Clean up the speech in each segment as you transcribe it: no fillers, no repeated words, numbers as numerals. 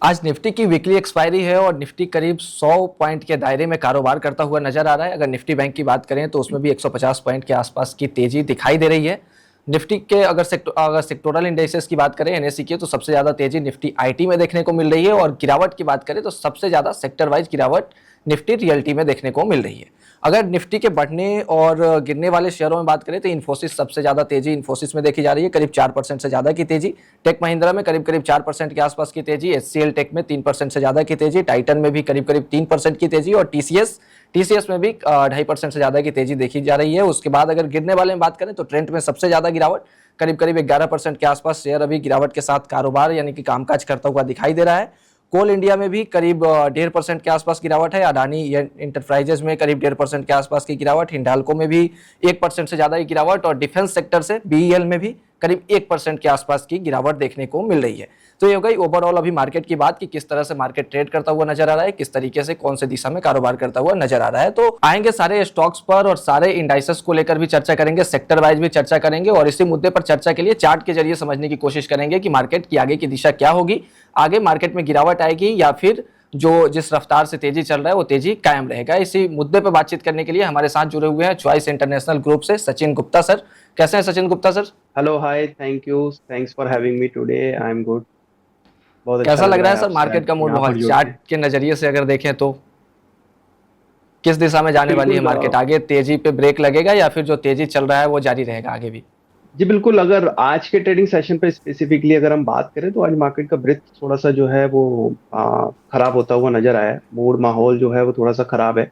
आज निफ्टी की weekly expiry है और निफ्टी करीब 100 पॉइंट के दायरे में कारोबार करता हुआ नजर आ रहा है। अगर निफ्टी बैंक की बात करें तो उसमें भी 150 पॉइंट के आसपास की तेजी दिखाई दे रही है। निफ्टी के अगर सेक्टोरल इंडेक्सेस की बात करें एनएसई की, तो सबसे ज्यादा तेजी निफ्टी आईटी में देखने को मिल रही है और गिरावट की बात करें तो सबसे ज्यादा सेक्टर वाइज गिरावट निफ्टी रियल्टी में देखने को मिल रही है। अगर निफ्टी के बढ़ने और गिरने वाले शेयरों में बात करें तो इन्फोसिस सबसे ज्यादा तेजी इन्फोसिस में देखी जा रही है, करीब 4% से ज्यादा की तेजी। टेक महिंद्रा में करीब करीब 4% के आसपास की तेजी, एचसीएल टेक में 3% से ज्यादा की तेजी, टाइटन में भी करीब करीब 3% की तेजी और टीसीएस में भी 2.5% से ज्यादा की तेजी देखी जा रही है। उसके बाद अगर गिरने वाले में बात करें तो ट्रेंड में सबसे ज्यादा गिरावट, करीब करीब 11% के आसपास शेयर अभी गिरावट के साथ कारोबार यानी कि कामकाज करता हुआ दिखाई दे रहा है। कोल इंडिया में भी करीब 1.5% के आसपास गिरावट है। अडानी इंटरप्राइजेज में करीब 1.5% के आसपास की गिरावट, हिंडाल्को में भी 1% से ज्यादा की गिरावट और डिफेंस सेक्टर से बीईएल में भी करीब 1% के आसपास की गिरावट देखने को मिल रही है। तो ये हो गई ओवरऑल अभी मार्केट की बात कि किस तरह से मार्केट ट्रेड करता हुआ नजर आ रहा है, किस तरीके से कौन से दिशा में कारोबार करता हुआ नजर आ रहा है। तो आएंगे सारे स्टॉक्स पर और सारे इंडाइसेस को लेकर भी चर्चा करेंगे, सेक्टर वाइज भी चर्चा करेंगे और इसी मुद्दे पर चर्चा के लिए चार्ट के जरिए समझने की कोशिश करेंगे कि मार्केट की आगे की दिशा क्या होगी, आगे मार्केट में गिरावट आएगी या फिर जो जिस रफ्तार से तेजी चल रहा है वो तेजी कायम रहेगा। इसी मुद्दे पर बातचीत करने के लिए हमारे साथ जुड़े हुए हैं चॉइस इंटरनेशनल ग्रुप से सचिन गुप्ता सर। कैसे हैं Sachin Gupta sir? Hello hi, thank you, thanks for having me today. I am good. बहुत अच्छा कैसा लग लग रहा रहा है है सर आपसे मार्केट आज का मूड यहाँ माहौल पर जुड़ चार्ट के। के नजरिए से अगर देखें तो किस दिशा में जाने वाली है बिल्कुल मार्केट? आगे तेजी पे ब्रेक लगेगा या फिर जो तेजी चल रहा है वो जारी रहेगा आगे भी? जी बिल्कुल, अगर आज के ट्रेडिंग सेशन पे स्पेसिफिकली अगर हम बात करें तो आज मार्केट का ब्रेथ थोड़ा सा जो है वो खराब होता हुआ नजर आया है। मूड माहौल जो है वो थोड़ा सा खराब है।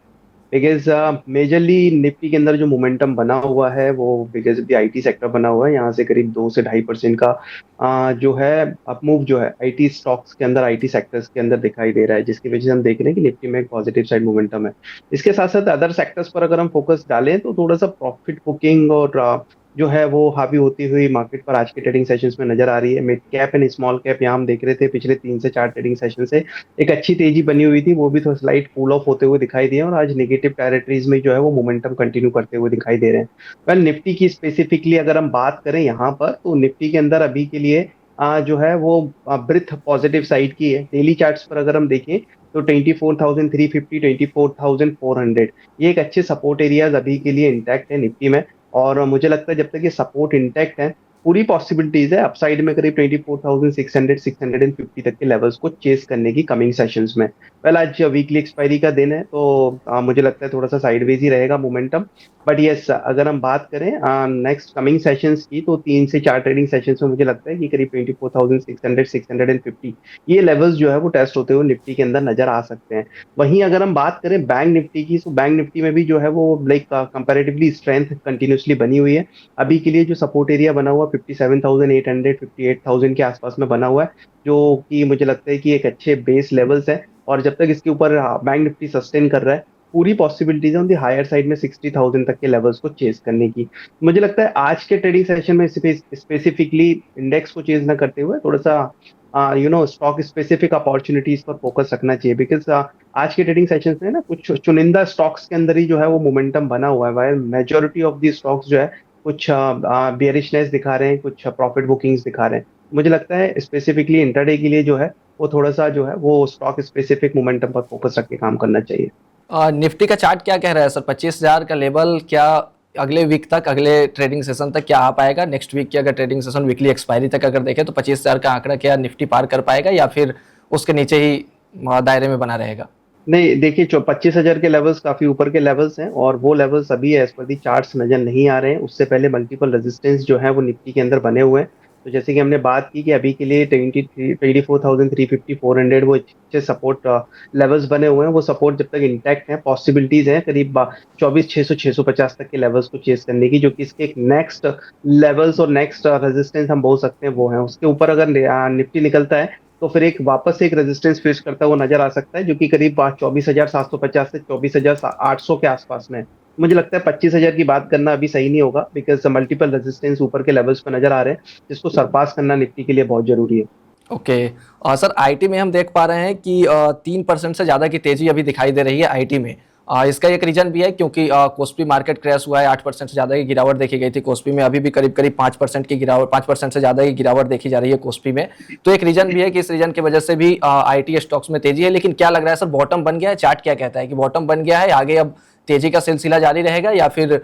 बिकॉज मेजरली निफ्टी के अंदर जो मोमेंटम बना हुआ है वो बिकॉज भी आईटी सेक्टर बना हुआ है। यहाँ से करीब 2 से 2.5% का जो है अपमूव जो है आईटी स्टॉक्स के अंदर, आईटी सेक्टर्स के अंदर दिखाई दे रहा है, जिसकी वजह से हम देख रहे हैं कि निफ्टी में एक पॉजिटिव साइड मोमेंटम है। इसके साथ साथ अदर सेक्टर्स पर अगर हम फोकस डालें तो थोड़ा सा प्रॉफिट बुकिंग और जो है वो हावी होती हुई मार्केट पर आज के ट्रेडिंग सेशंस में नजर आ रही है। Mid cap and small cap यहाँ हम देख रहे थे पिछले 3 से 4 ट्रेडिंग सेशन से एक अच्छी तेजी बनी हुई थी, वो भी थोड़ा स्लाइट कूल ऑफ होते हुए दिखाई दिए और आज नेगेटिव टेरिटरीज में जो है वो मोमेंटम कंटिन्यू करते हुए दिखाई दे रहे हैं। वेल निफ्टी की स्पेसिफिकली अगर हम बात करें यहाँ पर तो निफ्टी के अंदर अभी के लिए जो है वो ब्रिथ पॉजिटिव साइड की है। डेली चार्ट्स पर अगर हम देखें तो 24,350, 24,400 ये एक अच्छे सपोर्ट एरियाज अभी के लिए इंटैक्ट है निफ्टी में। और मुझे लगता है जब तक ये सपोर्ट इंटैक्ट है पूरी पॉसिबिलिटीज है अपसाइड में करीब 24,600, 650 तक के लेवल्स को चेस करने की कमिंग सेशंस में। वेल आज वीकली एक्सपायरी का दिन है तो मुझे लगता है थोड़ा सा साइडवेज ही रहेगा मोमेंटम। बट यस, अगर हम बात करें नेक्स्ट कमिंग सेशंस की तो 3 से 4 ट्रेडिंग सेशंस में मुझे लगता है कि करीब 24,600, 650 ये लेवल्स जो है वो टेस्ट होते हुए निफ्टी के अंदर नजर आ सकते हैं। वहीं अगर हम बात करें बैंक निफ्टी की तो बैंक निफ्टी में भी जो है वो लाइक कंपैरेटिवली स्ट्रेंथ कंटिन्यूसली बनी हुई है। अभी के लिए जो सपोर्ट एरिया बना हुआ 57,800, 58,000 के आसपास में बना हुआ है, जो कि मुझे लगता है कि एक अच्छे बेस लेवल्स है। और जब तक इसके ऊपर बैंक निफ्टी सस्टेन कर रहा है पूरी पॉसिबिलिटीज है ऑन दी हायर साइड में 60,000 तक के लेवल्स को चेस करने की। मुझे लगता है आज के ट्रेडिंग सेशन में स्पेसिफिकली इंडेक्स को चेज ना करते हुए थोड़ा सा स्टॉक स्पेसिफिक अपॉर्चुनिटीज पर फोकस रखना चाहिए। बिकॉज आज के ट्रेडिंग सेशंस में ना कुछ चुनिंदा स्टॉक्स के अंदर ही जो है वो मोमेंटम बना हुआ है, while majority of the stocks जो है कुछ बियरिशनेस दिखा रहे हैं, कुछ प्रॉफिट बुकिंग्स दिखा रहे हैं। मुझे लगता है स्पेसिफिकली इंटरडे के लिए जो है वो थोड़ा सा जो है वो स्टॉक स्पेसिफिक मोमेंटम पर फोकस रख के काम करना चाहिए। निफ्टी का चार्ट क्या कह रहा है सर? 25,000 का लेवल क्या अगले वीक तक, अगले ट्रेडिंग सेशन तक क्या आ पाएगा? नेक्स्ट वीक की अगर ट्रेडिंग सेशन वीकली एक्सपायरी तक अगर देखें तो 25,000 का आंकड़ा क्या निफ्टी पार कर पाएगा या फिर उसके नीचे ही दायरे में बना रहेगा? नहीं देखिए, 25,000 के लेवल्स काफी ऊपर के लेवल्स हैं और वो लेवल्स अभी एज पर दी चार्ट्स नजर नहीं आ रहे हैं। उससे पहले मल्टीपल रेजिस्टेंस जो है वो निफ्टी के अंदर बने हुए हैं। तो जैसे कि हमने बात की कि अभी के लिए 24,350, 400 वो अच्छे सपोर्ट लेवल्स बने हुए हैं। वो सपोर्ट जब तक इंटैक्ट है पॉसिबिलिटीज है करीब 24,600, 650 तक के लेवल्स को चेस करने की, जो कि इसके एक नेक्स्ट लेवल्स और नेक्स्ट रेजिस्टेंस हम बोल सकते हैं वो है। उसके ऊपर अगर निफ्टी निकलता है तो फिर एक वापस से एक रेजिस्टेंस फेस करता हुआ नजर आ सकता है, जो कि करीब 24,750 से 24,800 के आसपास में है। मुझे लगता है 25,000 की बात करना अभी सही नहीं होगा, बिकॉज मल्टीपल रेजिस्टेंस ऊपर के लेवल्स पर नजर आ रहे हैं, जिसको सरपास करना निफ्टी के लिए बहुत जरूरी है। ओके। सर आईटी में हम देख पा रहे हैं कि 3% से ज़्यादा की तेजी अभी दिखाई दे रही है आईटी में। इसका एक रीजन भी है क्योंकि कोस्पी मार्केट क्रैश हुआ है, 8% से ज़्यादा की गिरावट देखी गई थी कोस्पी में, अभी भी करीब करीब 5% की गिरावट, 5% से ज़्यादा की गिरावट देखी जा रही है कोस्पी में। तो एक रीजन भी है कि इस रीजन की वजह से भी आईटी स्टॉक्स में तेजी है। लेकिन क्या लग रहा है सर, बॉटम बन गया है? चार्ट क्या कहता है कि बॉटम बन गया है, आगे अब तेजी का सिलसिला जारी रहेगा, या फिर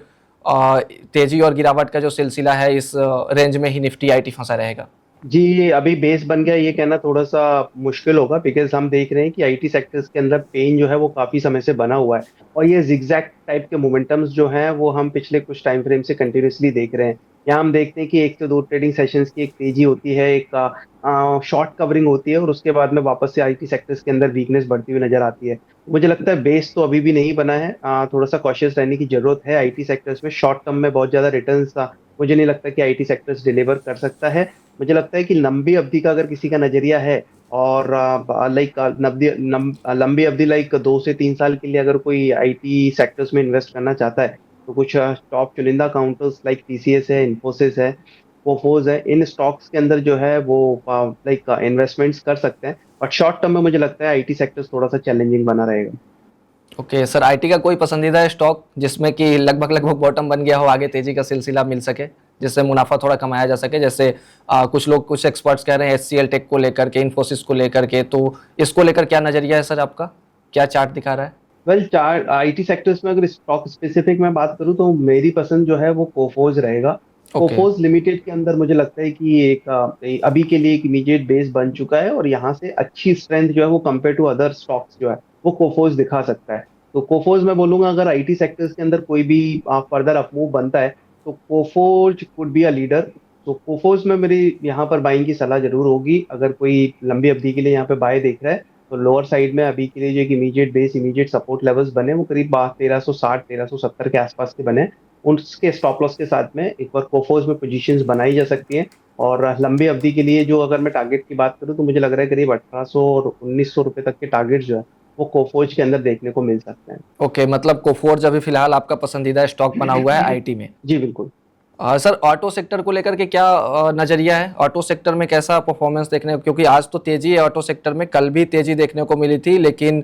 तेजी और गिरावट का जो सिलसिला है इस रेंज में ही निफ्टी आईटी फंसा रहेगा? जी, अभी बेस बन गया ये कहना थोड़ा सा मुश्किल होगा, बिकॉज हम देख रहे हैं कि आईटी सेक्टर्स के अंदर पेन जो है वो काफी समय से बना हुआ है, और ये जिगजैग टाइप के मोमेंटम्स जो हैं वो हम पिछले कुछ टाइम फ्रेम से कंटिन्यूसली देख रहे हैं। यहाँ हम देखते हैं कि एक से दो ट्रेडिंग सेशंस की एक तेजी होती है, एक शॉर्ट कवरिंग होती है, और उसके बाद में वापस से आईटी सेक्टर्स के अंदर वीकनेस बढ़ती हुई नजर आती है। मुझे लगता है बेस तो अभी भी नहीं बना है, थोड़ा सा कॉशियस रहने की जरूरत है आईटी सेक्टर्स में। शॉर्ट टर्म में बहुत ज्यादा रिटर्न्स मुझे नहीं लगता कि आईटी सेक्टर्स डिलीवर कर सकता है। मुझे लगता है कि लंबी अवधि का अगर किसी का नजरिया है, और लाइक लंबी अवधि लाइक 2 से 3 साल के लिए अगर कोई आईटी सेक्टर्स में इन्वेस्ट करना चाहता है, तो कुछ टॉप चुनिंदा काउंटर्स लाइक टीसीएस है, इन्फोसिस है, कोफोज है, इन स्टॉक्स के अंदर जो है वो लाइक इन्वेस्टमेंट्स कर सकते हैं। बट शॉर्ट टर्म में मुझे लगता है आईटी सेक्टर्स थोड़ा सा चैलेंजिंग बना रहेगा। ओके सर, आईटी का कोई पसंदीदा स्टॉक जिसमें कि लगभग लगभग बॉटम बन गया हो, आगे तेजी का सिलसिला मिल सके, जिससे मुनाफा थोड़ा कमाया जा सके? जैसे कुछ लोग, कुछ एक्सपर्ट्स कह रहे हैं एचसीएल टेक को लेकर के, इन्फोसिस को लेकर के, तो इसको लेकर क्या नजरिया है सर आपका? क्या चार्ट दिखा रहा है? वेल, चार आईटी सेक्टर्स में अगर स्टॉक स्पेसिफिक में बात करूं तो मेरी पसंद जो है वो कोफोज रहेगा। ओके। कोफोज लिमिटेड के अंदर मुझे लगता है कि एक अभी के लिए एक इमीडिएट बेस बन चुका है, और यहाँ से अच्छी स्ट्रेंथ जो है वो कंपेयर टू अदर स्टॉक्स जो है वो कोफोज दिखा सकता है। तो कोफोज मैं बोलूंगा अगर आईटी सेक्टर्स के अंदर कोई भी फर्दर अपमूव बनता है, तो कोफोज कुड बी अ लीडर। तो कोफोज में मेरी यहाँ पर बाइंग की सलाह जरूर होगी। अगर कोई लंबी अवधि के लिए यहाँ पे बाय देख रहा है, तो लोअर साइड में अभी के लिए जो एक immediate base, immediate support levels बने वो करीब 1360 1370 के आसपास के बने। उसके स्टॉप लॉस के साथ में एक बार कोफोज में पोजीशंस बनाई जा सकती हैं। और लंबी अवधि के लिए जो अगर मैं टारगेट की बात करूं, तो मुझे लग रहा है करीब 1800 और 1900 रुपए तक के टारगेट जो है वो कोफोज के अंदर देखने को मिल सकते हैं। ओके, मतलब कोफोर्ज अभी फिलहाल आपका पसंदीदा स्टॉक बना हुआ है आईटी में। जी बिल्कुल। सर, ऑटो सेक्टर को लेकर के क्या नजरिया है? ऑटो सेक्टर में कैसा परफॉर्मेंस देखने को, क्योंकि आज तो तेजी है ऑटो सेक्टर में, कल भी तेजी देखने को मिली थी, लेकिन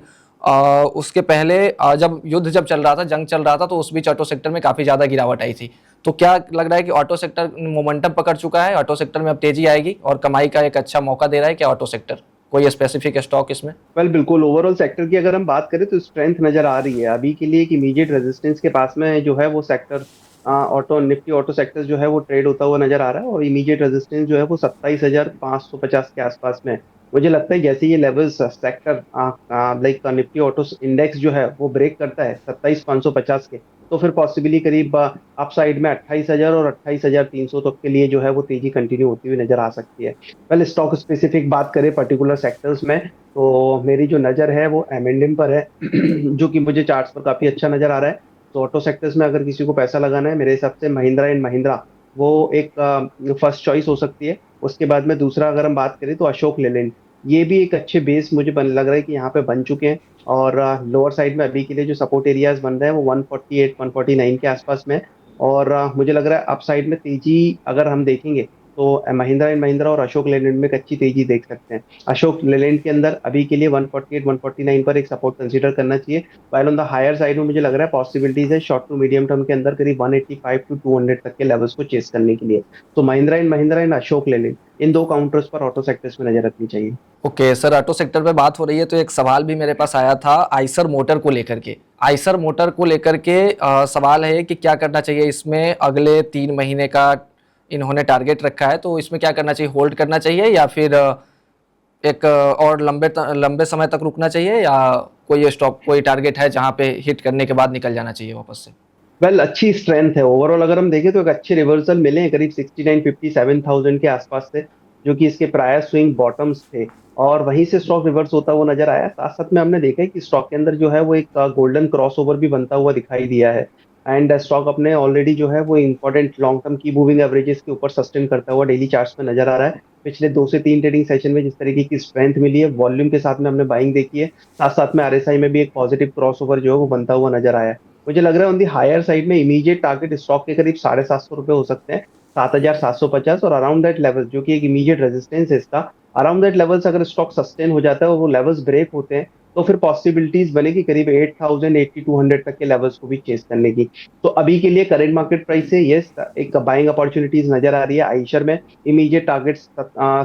उसके पहले जब युद्ध जब चल रहा था, जंग चल रहा था, तो उस बीच ऑटो सेक्टर में काफी ज्यादा गिरावट आई थी। तो क्या लग रहा है कि ऑटो सेक्टर मोमेंटम पकड़ चुका है, ऑटो सेक्टर में अब तेजी आएगी और कमाई का एक अच्छा मौका दे रहा है क्या ऑटो सेक्टर? कोई स्पेसिफिक स्टॉक इसमें? वेल, बिल्कुल ओवरऑल सेक्टर की अगर हम बात करें तो स्ट्रेंथ नजर आ रही है। अभी के लिए एक इमीडिएट रेजिस्टेंस के पास में जो है वो sector auto Nifty auto sector जो है वो ट्रेड होता हुआ नजर आ रहा है, और इमीडिएट रेजिस्टेंस जो है वो 27,550 के आसपास में है। मुझे लगता है जैसे ये levels sector like Nifty auto index जो है वो ब्रेक करता है 27,550 के, तो फिर पॉसिबली करीब अपसाइड में 28,000 और 28,300 तक के लिए जो है वो तेजी कंटिन्यू होती हुई नजर आ सकती है। पहले स्टॉक स्पेसिफिक बात करें पर्टिकुलर सेक्टर्स में, तो मेरी जो नज़र है वो एम पर है जो कि मुझे चार्ट्स पर काफ़ी अच्छा नज़र आ रहा है। तो ऑटो सेक्टर्स में अगर किसी को पैसा लगाना है, मेरे हिसाब से महिंद्रा एंड महिंद्रा वो एक फर्स्ट चॉइस हो सकती है। उसके बाद में दूसरा अगर हम बात करें तो अशोक लेलैंड, ये भी एक अच्छे बेस मुझे लग रहा है कि यहाँ पे बन चुके हैं। और लोअर साइड में अभी के लिए जो सपोर्ट एरियाज बन रहे हैं वो 148 149 के आसपास में है। और मुझे लग रहा है अप साइड में तेजी अगर हम देखेंगे तो महिंद्रा एंड महिंद्रा और अशोक लेलैंड में एक अच्छी तेजी देख सकते हैं। अशोक लेलैंड के अंदर अभी के लिए 148 149 पर एक सपोर्ट कंसीडर करना चाहिए। While on the higher side में मुझे लग रहा है पॉसिबिलिटीज है शॉर्ट टू मीडियम टर्म के अंदर करीब 185 टू 200 तक के लेवल्स को चेस करने के लिए। तो महिंद्रा एंड अशोक लेलैंड, इन दो काउंटर्स पर ऑटो सेक्टर्स में नजर रखनी चाहिए। ओके सर, ऑटो सेक्टर पे बात हो रही है तो एक सवाल भी मेरे पास आया था आइसर मोटर को लेकर के। आइसर मोटर को लेकर के सवाल है कि क्या करना चाहिए इसमें? अगले 3 महीने का इन्होंने टारगेट रखा है, तो इसमें क्या करना चाहिए? होल्ड करना चाहिए या फिर एक और लंबे समय तक रुकना चाहिए, या कोई स्टॉप, कोई टारगेट है जहां पे हिट करने के बाद निकल जाना चाहिए वापस से? वेल, अच्छी स्ट्रेंथ है ओवरऑल। अगर हम देखें तो एक अच्छे रिवर्सल मिले हैं करीब 69,57,000 के आसपास से, जो कि इसके प्रायर स्विंग बॉटम्स थे, और वहीं से स्टॉक रिवर्स होता हुआ नजर आया। साथ साथ में हमने देखा है कि स्टॉक के अंदर जो है वो एक गोल्डन क्रॉसओवर भी बनता हुआ दिखाई दिया है। एंड स्टॉक अपने ऑलरेडी जो है वो इंपॉर्टेंट लॉन्ग टर्म की मूविंग एवरेजेस के ऊपर सस्टेन करता हुआ डेली चार्ट्स में नजर आ रहा है। पिछले 2 से 3 ट्रेडिंग सेशन में जिस तरीके की स्ट्रेंथ मिली है, वॉल्यूम के साथ में हमने बाइंग देखी है, साथ साथ में आरएसआई में भी एक पॉजिटिव क्रॉसओवर जो है वो बनता हुआ नजर आया है। मुझे लग रहा है ऑन दी हायर साइड में इमीडिएट टारगेट स्टॉक के करीब 750 हो सकते हैं, 7,750, और अराउंड दैट लेवल जो कि एक इमीडिएट रेजिस्टेंस है इसका। अराउंड दैट लेवल्स अगर स्टॉक सस्टेन हो जाता है और वो लेवल्स ब्रेक होते हैं, तो फिर पॉसिबिलिटीज बनेगी करीब 8000 8200 तक के लेवल्स को भी चेस करने की। तो अभी के लिए करंट मार्केट प्राइस से यस एक बाइंग अपॉर्चुनिटीज नजर आ रही है। आइशर में इमीडिएट टारगेट्स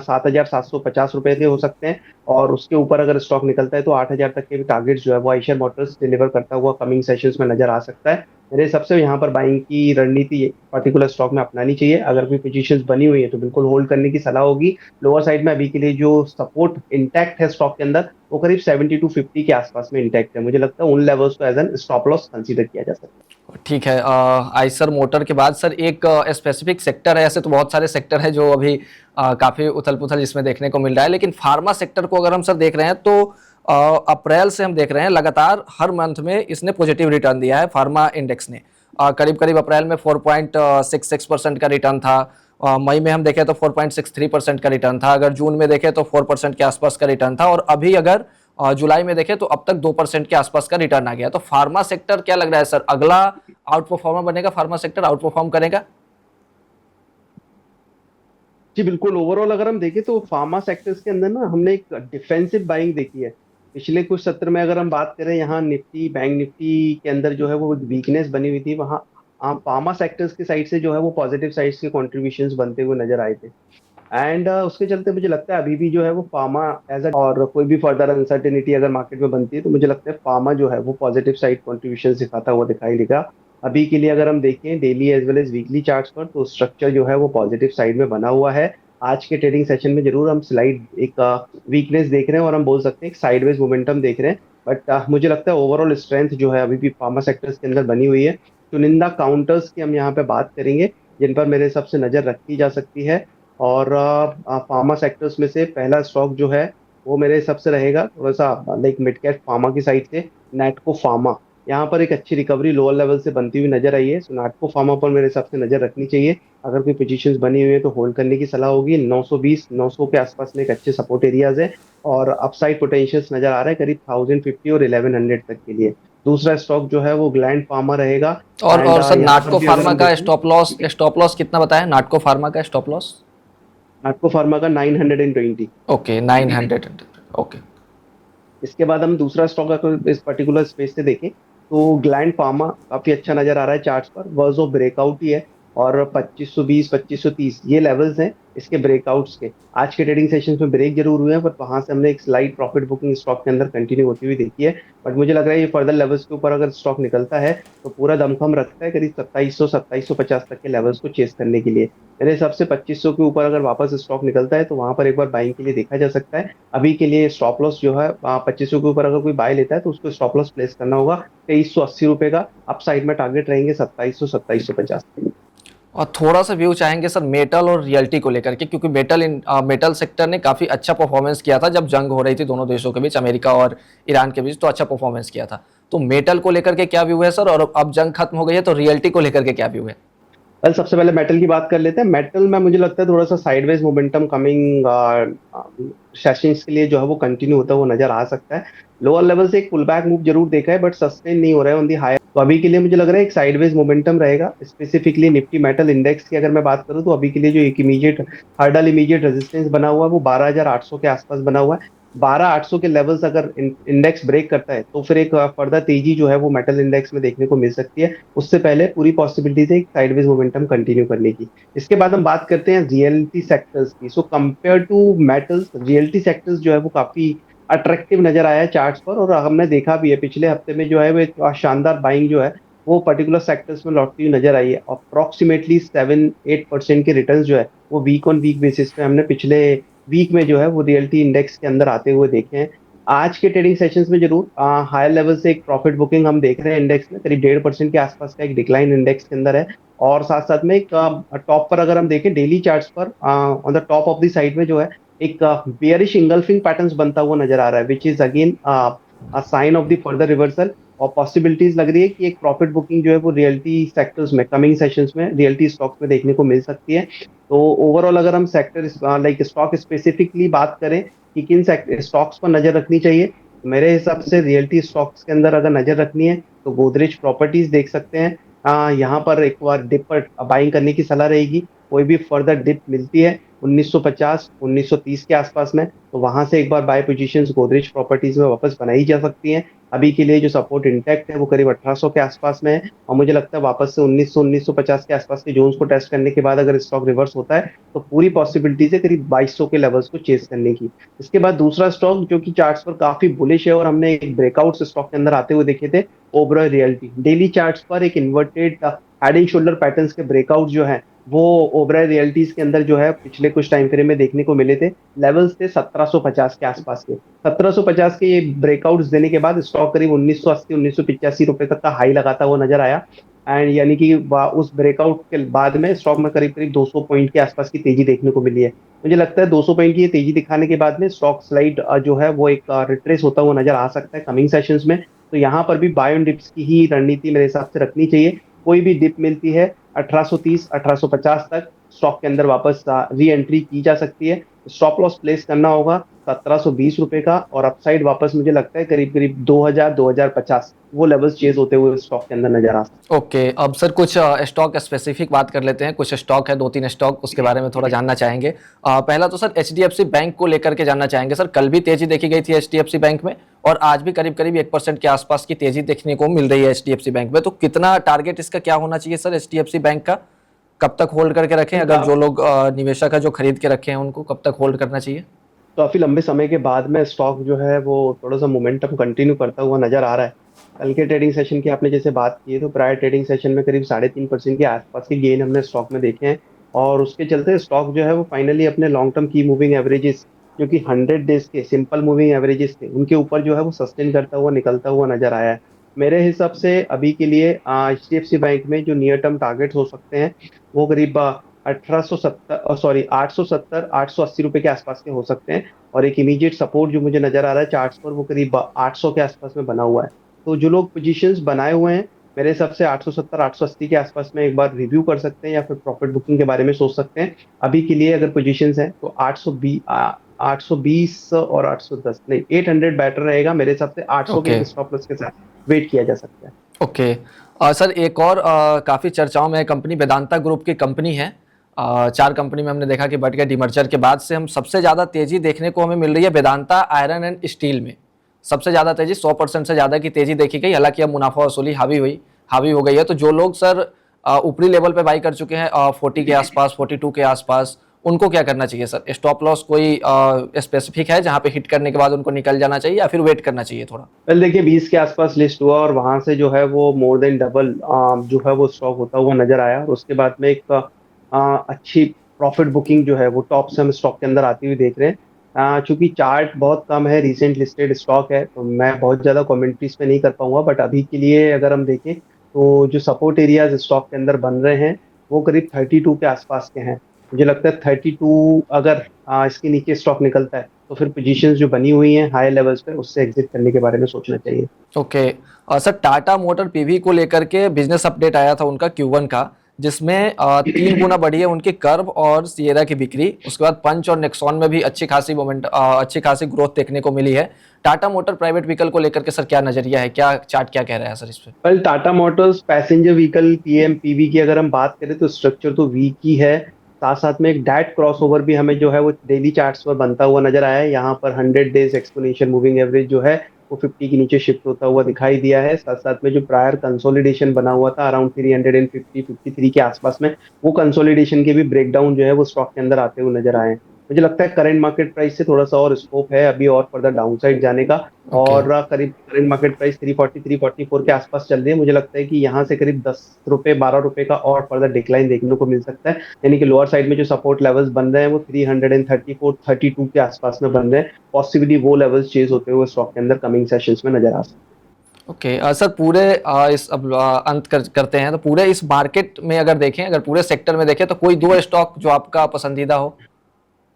7,750 रुपए के हो सकते हैं, और उसके ऊपर अगर स्टॉक निकलता है तो 8,000 तक के भी टारगेट्स जो है वो आइशर मोटर्स डिलीवर करता हुआ कमिंग सेशंस में नजर आ सकता है। मेरे हिसाब से यहाँ पर बाइंग की रणनीति पर्टिकुलर स्टॉक में अपनानी चाहिए। अगर कोई पोजीशंस बनी हुई है तो बिल्कुल होल्ड करने की सलाह होगी। लोअर साइड में अभी के लिए जो सपोर्ट इंटैक्ट है स्टॉक के अंदर, वो करीब 70 to 50 के आसपास में इंटैक्ट है। मुझे लगता है उन लेवल्स को as an stop loss consider किया जा सकता है। ठीक है। आइसर मोटर के बाद सर एक स्पेसिफिक सेक्टर है, ऐसे तो बहुत सारे सेक्टर है जो अभी काफी उथल पुथल इसमें देखने को मिल रहा है, लेकिन फार्मा सेक्टर को अगर हम सर देख रहे हैं तो अप्रैल से हम देख रहे हैं लगातार हर मंथ में इसने पॉजिटिव रिटर्न दिया है फार्मा इंडेक्स ने। करीब करीब अप्रैल में 4.66% का रिटर्न था। मई में हम देखें तो 4.63% का रिटर्न था। अगर जून में देखें तो 4% के आसपास का रिटर्न था, और अभी अगर जुलाई में देखें तो अब तक 2% के आसपास का रिटर्न आ गया। तो फार्मा सेक्टर क्या लग रहा है सर, अगला आउट परफॉर्मर बनेगा? फार्मा सेक्टर आउट परफॉर्म करेगा? जी बिल्कुल। ओवरऑल अगर हम देखें तो फार्मा सेक्टर्स के अंदर ना हमने एक डिफेंसिव बाइंग देखी है पिछले कुछ सत्र में। अगर हम बात करें यहाँ निफ्टी बैंक निफ्टी के अंदर जो है वो वीकनेस बनी हुई थी, वहाँ फार्मा सेक्टर्स की साइड से जो है वो पॉजिटिव साइड्स के कॉन्ट्रीब्यूशंस बनते हुए नजर आए थे। एंड उसके चलते मुझे लगता है अभी भी जो है वो फार्मा एज अ, और कोई भी फर्दर अनसर्टेनिटी अगर मार्केट में बनती है तो मुझे लगता है फार्मा जो है वो पॉजिटिव साइड कॉन्ट्रीब्यूशन दिखाता हुआ दिखाई देगा। अभी के लिए अगर हम देखें daily as well as weekly charts पर, तो स्ट्रक्चर जो है वो पॉजिटिव साइड में बना हुआ है। आज के ट्रेडिंग सेशन में जरूर हम स्लाइड एक वीकनेस देख रहे हैं, और हम बोल सकते हैं एक साइडवेज मोमेंटम देख रहे हैं। बट मुझे लगता है ओवरऑल स्ट्रेंथ जो है अभी भी फार्मा सेक्टर्स के अंदर बनी हुई है। चुनिंदा काउंटर्स की हम यहाँ पे बात करेंगे जिन पर मेरे हिसाब से नजर रखी जा सकती है। और फार्मा सेक्टर्स में से पहला स्टॉक जो है वो मेरे हिसाब से रहेगा थोड़ा सा लाइक मिड कैप फार्मा की साइड से नैटको फार्मा। यहाँ पर एक अच्छी रिकवरी लोअर लेवल से बनती हुई नजर आई है, सो नैटको फार्मा पर मेरे हिसाब से नजर रखनी चाहिए। अगर कोई पोजीशंस बनी हुई है तो होल्ड करने की सलाह होगी। 920 900 के आसपास में एक अच्छे सपोर्ट एरियाज है, और अपसाइड पोटेंशियल्स नजर आ रहा है करीब 1050 और 1100 तक के लिए। दूसरा स्टॉक जो है वो ग्लैंड फार्मा रहेगा। एंड और सर यहाँ पर नाटको भी अगर फार्मा हम का देखें, स्टॉप लॉस कितना बताया? नाटको फार्मा का स्टॉप लॉस? नैटको फार्मा का 920। ओके, 900। ओके। इसके बाद हम दूसरा स्टॉक अगर इस पर्टिकुलर स्पेस से देखें तो ग्लैंड फार्मा काफी अच्छा नजर आ रहा है चार्ट्स पर। वर्ज ऑफ ब्रेकआउट ही है, और 2520 2530 ये लेवल्स हैं इसके ब्रेकआउट्स के। आज के ट्रेडिंग सेशंस में ब्रेक जरूर हुए हैं, पर वहां से हमने एक स्लाइड प्रॉफिट बुकिंग स्टॉक के अंदर कंटिन्यू होती हुई देखी है। बट मुझे लग रहा है ये फर्दर लेवल्स के ऊपर अगर स्टॉक निकलता है तो पूरा दमखम रखता है करीब 2700 2750 तक के लेवल्स को चेस करने के लिए। मेरे हिसाब से 2500 के ऊपर अगर वापस स्टॉक निकलता है तो वहां पर एक बार बाइंग के लिए देखा जा सकता है। अभी के लिए स्टॉप लॉस जो है 2500 के ऊपर अगर कोई बाय लेता है तो उसको स्टॉप लॉस प्लेस करना होगा 2380 रुपए का। अप साइड में टारगेट रहेंगे 2700 2750। और थोड़ा सा व्यू चाहेंगे सर मेटल और रियल्टी को लेकर के, क्योंकि मेटल सेक्टर ने काफ़ी अच्छा परफॉर्मेंस किया था जब जंग हो रही थी दोनों देशों के बीच, अमेरिका और ईरान के बीच, तो अच्छा परफॉर्मेंस किया था। तो मेटल को लेकर के क्या व्यू है सर, और अब जंग खत्म हो गई है तो रियल्टी को लेकर के क्या व्यू है? कल सबसे पहले मेटल की बात कर लेते हैं। मेटल में मुझे लगता है थोड़ा सा साइडवेज मोमेंटम कमिंग सेशंस के लिए जो है वो कंटिन्यू होता हुआ नजर आ सकता है। लोअर लेवल से एक पुल बैक मूव जरूर देखा है, बट सस्टेन नहीं हो रहा है ऑन दी हायर। तो अभी के लिए मुझे लग रहा है एक साइडवेज मोमेंटम रहेगा। स्पेसिफिकली निफ्टी मेटल इंडेक्स की अगर मैं बात करूं तो अभी के लिए जो एक इमीडिएट हर्डल इमीडिएट रेजिस्टेंस बना हुआ है वो 12800 के आसपास बना हुआ है। 12800 के लेवल्स अगर इंडेक्स ब्रेक करता है तो फिर एक फर्दर तेजी जो है वो मेटल इंडेक्स में देखने को मिल सकती है। उससे पहले पूरी पॉसिबिलिटी है एक साइडवेज मोमेंटम कंटिन्यू करने की। इसके बाद हम बात करते हैं रियल्टी सेक्टर्स की। So compare to metals, realty sectors जो है वो काफी अट्रैक्टिव नजर आया है चार्ट्स पर, और हमने देखा भी है पिछले हफ्ते में जो है वो एक शानदार बाइंग जो है वो पर्टिकुलर सेक्टर्स में लौटती हुई नजर आई है। अप्रोक्सीमेटली 7-8% के रिटर्न जो है वो वीक ऑन वीक बेसिस पे हमने पिछले वीक में जो है वो रियल्टी इंडेक्स के अंदर आते हुए देखे हैं। आज के ट्रेडिंग सेशंस में जरूर हायर लेवल से एक प्रॉफिट बुकिंग हम देख रहे हैं इंडेक्स में। करीब 1.5% के आसपास का एक डिक्लाइन इंडेक्स के अंदर है। और साथ साथ में एक टॉप पर अगर हम देखें डेली चार्ट्स पर on the top of the side में जो है एक बेयरिश इंगल्फिंग पैटर्न्स बनता हुआ नजर आ रहा है, which is again sine of the further reversal. और पॉसिबिलिटीज लग रही है कि एक प्रॉफिट बुकिंग जो है वो रियल्टी सेक्टर्स में कमिंग सेशंस में रियल्टी स्टॉक्स में देखने को मिल सकती है। तो ओवरऑल अगर हम सेक्टर लाइक स्टॉक स्पेसिफिकली बात करें कि किन स्टॉक्स पर नजर रखनी चाहिए, तो मेरे हिसाब से रियल्टी स्टॉक्स के अंदर अगर नजर रखनी है तो गोदरेज प्रॉपर्टीज देख सकते हैं। यहाँ पर एक बार डिप पर बाइंग करने की सलाह रहेगी। कोई भी फर्दर डिप मिलती है 1950 1930 के आसपास में, तो वहां से एक बार बाय पोजीशंस गोदरेज प्रॉपर्टीज में वापस बनाई जा सकती हैं। अभी के लिए जो सपोर्ट इंटैक्ट है वो करीब 1800 के आसपास में है, और मुझे लगता है वापस से 1900 1950 के आसपास के जोन्स को टेस्ट करने के बाद अगर स्टॉक रिवर्स होता है तो पूरी पॉसिबिलिटीज है करीब 2200 के लेवल्स को चेस करने की। इसके बाद दूसरा स्टॉक जो कि चार्ट्स पर काफी बुलिश है और हमने एक ब्रेकआउट स्टॉक के अंदर आते हुए देखे थे, ओबरॉय रियल्टी। डेली चार्ट्स पर एक inverted head and shoulder patterns के ब्रेकआउट जो है वो ओबराय रियल्टीज के अंदर जो है पिछले कुछ टाइम फ्रेम में देखने को मिले थे। लेवल्स थे 1750 के आसपास के। 1750 के ये ब्रेकआउट्स देने के बाद स्टॉक करीब 1980 1985 रुपए तक का हाई लगाता हुआ नजर आया। एंड यानी कि उस ब्रेकआउट के बाद में स्टॉक में करीब करीब 200 पॉइंट के आसपास की तेजी देखने को मिली है। मुझे लगता है 200 पॉइंट की ये तेजी दिखाने के बाद में स्टॉक स्लाइड जो है वो एक रिट्रेस होता हुआ नजर आ सकता है कमिंग सेशंस में। तो यहाँ पर भी बाय ऑन डिप्स की ही रणनीति मेरे हिसाब से रखनी चाहिए। कोई भी डिप मिलती है 1830 1850 तक स्टॉक के अंदर वापस री एंट्री की जा सकती है। स्टॉप लॉस प्लेस करना होगा 1720 रुपए का, और अपसाइड वापस मुझे लगता है करीब करीब 2000 2050 वो लेवल्स चेज होते हुए स्टॉक के अंदर नजर आ सकते ओके, अब सर कुछ स्टॉक स्पेसिफिक बात कर लेते हैं। कुछ स्टॉक है, 2-3 स्टॉक, उसके बारे में थोड़ा जानना चाहेंगे। पहला तो सर एचडीएफसी बैंक को लेकर के जानना चाहेंगे। सर कल भी तेजी देखी गई थी एचडीएफसी बैंक में, और आज भी करीब करीब 1% के आसपास की तेजी देखने को मिल रही है एचडीएफसी बैंक में। तो कितना टारगेट इसका क्या होना चाहिए सर एचडीएफसी बैंक का? कब तक होल्ड करके रखें? अगर जो हैं। लोग निवेशक है जो खरीद के रखे हैं उनको कब तक होल्ड करना चाहिए? काफी लंबे समय के बाद में स्टॉक जो है वो थोड़ा सा मोमेंटम कंटिन्यू करता हुआ नजर आ रहा है। कल के ट्रेडिंग सेशन की आपने जैसे बात की है, तो प्रायर ट्रेडिंग सेशन में करीब 3.5% के आसपास के गेन हमने स्टॉक में देखे हैं। और उसके चलते स्टॉक जो है वो फाइनली अपने लॉन्ग टर्म की मूविंग एवरेजेस, जो कि 100 डेज के सिंपल मूविंग एवरेजेस थे, उनके ऊपर जो है वो सस्टेन करता हुआ निकलता हुआ नजर आया है। मेरे हिसाब से अभी के लिए एचडीएफसी बैंक में जो नियर टर्म टारगेट्स हो सकते हैं वो करीब 870 880 रुपए के आसपास के हो सकते हैं। और एक इमीडिएट सपोर्ट जो मुझे नजर आ रहा है चार्ट्स पर वो करीब 800 के आसपास में बना हुआ है। तो जो लोग पोजीशंस बनाए हुए हैं मेरे हिसाब से 870 880 के आसपास में एक बार रिव्यू कर सकते हैं या फिर प्रॉफिट बुकिंग के बारे में सोच सकते हैं। अभी के लिए अगर पोजीशंस हैं तो 820 और 810 नहीं, 800 बेटर रहेगा मेरे हिसाब से। 800 के ओके। एक स्टॉप लॉस के साथ वेट किया जा सकता है। ओके। सर एक और काफ़ी चर्चाओं में कंपनी वेदांता ग्रुप की कंपनी है। 4 कंपनी में हमने देखा कि बढ़ गया डीमर्जर के बाद से। हम सबसे ज़्यादा तेज़ी देखने को हमें मिल रही है वेदांता आयरन एंड स्टील में। सबसे ज़्यादा तेज़ी 100% से ज़्यादा की तेज़ी देखी गई। हालांकि अब मुनाफा वसूली हावी हो गई है। तो जो लोग सर ऊपरी लेवल पे बाई कर चुके हैं 40 के आसपास 42 के आसपास, उनको क्या करना चाहिए सर? स्टॉप लॉस कोई स्पेसिफिक है जहाँ पे हिट करने के बाद उनको निकल जाना चाहिए या फिर वेट करना चाहिए थोड़ा? वेल देखिए 20 के आसपास लिस्ट हुआ और वहां से जो है वो मोर देन डबल जो है वो स्टॉक होता हुआ नजर आया। और उसके बाद में एक अच्छी प्रॉफिट बुकिंग जो है वो टॉप से हम स्टॉक के अंदर आती हुई देख रहे हैं। चूंकि चार्ट बहुत कम है, रिसेंट लिस्टेड स्टॉक है, तो मैं बहुत ज्यादा कमेंट्रीज पे नहीं कर पाऊंगा। बट अभी के लिए अगर हम देखें तो जो सपोर्ट एरियाज स्टॉक के अंदर बन रहे हैं वो करीब 32 के आसपास के हैं। मुझे लगता है 32 अगर इसके नीचे स्टॉक निकलता है तो फिर पोजीशंस जो बनी हुई हैं हाई लेवल्स पे उससे एग्जिट करने के बारे में सोचना चाहिए। Okay. Sir Tata motor PV को लेकर के बिजनेस अपडेट आया था उनका Q1 का, जिसमें 3 गुना बढ़ी है उनकी कर्व और सिएरा की बिक्री। उसके बाद पंच और नेक्सॉन में भी अच्छी खासी ग्रोथ देखने को मिली है। टाटा मोटर प्राइवेट व्हीकल को लेकर के सर क्या नजरिया है, क्या चार्ट क्या कह रहा है सर इस पे? Well Tata Motors passenger vehicle PMPV की अगर हम बात करें तो स्ट्रक्चर तो वीक ही है। साथ साथ में एक डैट क्रॉसओवर भी हमें जो है वो डेली चार्ट्स पर बनता हुआ नजर आया है। यहाँ पर 100 डेज एक्सपोनेंशियल मूविंग एवरेज जो है वो 50 के नीचे शिफ्ट होता हुआ दिखाई दिया है। साथ साथ में जो प्रायर कंसोलिडेशन बना हुआ था अराउंड 350 53 के आसपास में, वो कंसोलिडेशन के भी ब्रेकडाउन जो है वो स्टॉक के अंदर आते हुए नजर आए हैं। मुझे लगता है करंट मार्केट प्राइस से थोड़ा सा और स्कोप है अभी और फर्दर डाउनसाइड जाने का। ओके। और करीब करंट मार्केट प्राइस 340 344 के आसपास चल रही है। मुझे लगता है कि यहाँ से करीब 10 रुपए 12 रुपए का और फर्दर डिक्लाइन देखने को मिल सकता है। यानी कि लोअर साइड में जो सपोर्ट लेवल्स बन रहे हैं वो 334 32 के आसपास में बन रहे हैं। पॉसिबली वो लेवल्स चेज होते हुए स्टॉक के अंदर कमिंग सेशंस में नजर आ सकते हैं। ओके। सर पूरे इस अब करते हैं तो पूरे इस मार्केट में अगर देखें, अगर पूरे सेक्टर में देखें तो कोई 2 स्टॉक जो आपका पसंदीदा हो,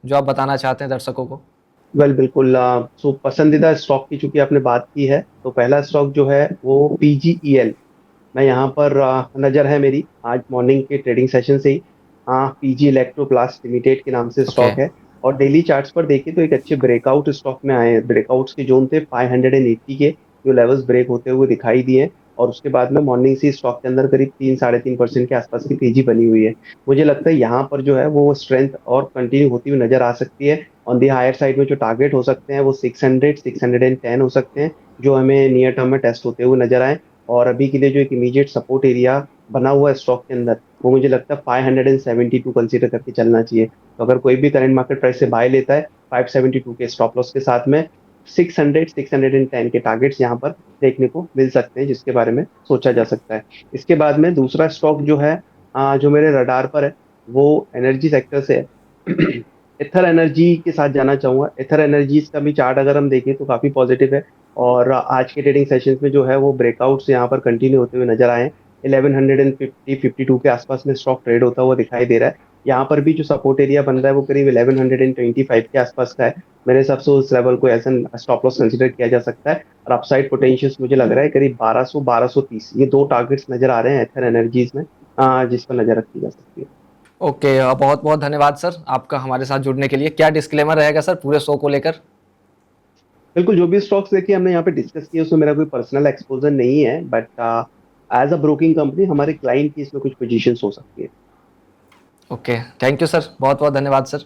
जो आप बताना चाहते हैं दर्शकों को? वेल बिल्कुल। सो पसंदीदा स्टॉक की चूंकि आपने बात की है तो पहला स्टॉक जो है वो पीजीईएल। मैं यहाँ पर नजर है मेरी आज मॉर्निंग के ट्रेडिंग सेशन से ही। पीजी इलेक्ट्रोप्लास्ट लिमिटेड के नाम से ओके। स्टॉक है। और डेली चार्ट्स पर देखिए तो एक अच्छे ब्रेकआउट स्टॉक में आए हैं। ब्रेकआउट्स के जोन थे 580 के, जो लेवल्स ब्रेक होते हुए दिखाई दिए। और उसके बाद में मॉर्निंग से स्टॉक के अंदर करीब 3-3.5% के आसपास की तेजी बनी हुई है। मुझे लगता है यहाँ पर जो है वो स्ट्रेंथ और कंटिन्यू होती हुई नजर आ सकती है। ऑन दी हायर साइड में जो टारगेट हो सकते हैं वो 600-610 हो सकते हैं, जो हमें नियर टर्म में टेस्ट होते हुए नजर आए। और अभी के लिए जो एक इमीडिएट सपोर्ट एरिया बना हुआ है स्टॉक के अंदर, वो मुझे लगता है 572 कंसीडर करके चलना चाहिए। तो अगर कोई भी करंट मार्केट प्राइस से बाय लेता है 572 के स्टॉप लॉस के साथ में, 600-610 के टारगेट्स यहाँ पर देखने को मिल सकते हैं, जिसके बारे में सोचा जा सकता है। इसके बाद में दूसरा स्टॉक जो है जो मेरे रडार पर है वो एनर्जी सेक्टर से है। एथर एनर्जी के साथ जाना चाहूंगा। एथर एनर्जीज का भी चार्ट अगर हम देखें तो काफी पॉजिटिव है, और आज के ट्रेडिंग सेशंस में जो है वो ब्रेकआउट्स यहाँ पर कंटिन्यू होते हुए नजर आए हैं। 1150-52 के आसपास में स्टॉक ट्रेड होता हुआ दिखाई दे रहा है। यहाँ पर भी जो सपोर्ट एरिया बन रहा है वो करीब 1125 के आसपास का है। मेरे हिसाब से उस लेवल को as an stop loss consider किया जा सकता है। और अपसाइड पोटेंशियल मुझे लग रहा है करीब 1200-1230, ये दो टारगेट्स नजर आ रहे हैं एथर एनर्जीज में, जिस पर नजर रखी जा सकती है। ओके, बहुत बहुत धन्यवाद सर आपका हमारे साथ जुड़ने के लिए। क्या डिस्क्लेमर रहेगा सर पूरे शो को लेकर? बिल्कुल, जो भी स्टॉक्स देखिए हमने यहाँ पे डिस्कस किए उसमें मेरा कोई पर्सनल एक्सपोजर नहीं है, but as a broking company हमारे क्लाइंट की इसमें कुछ पोजीशंस हो सकती है। ओके, थैंक यू सर, बहुत बहुत धन्यवाद सर।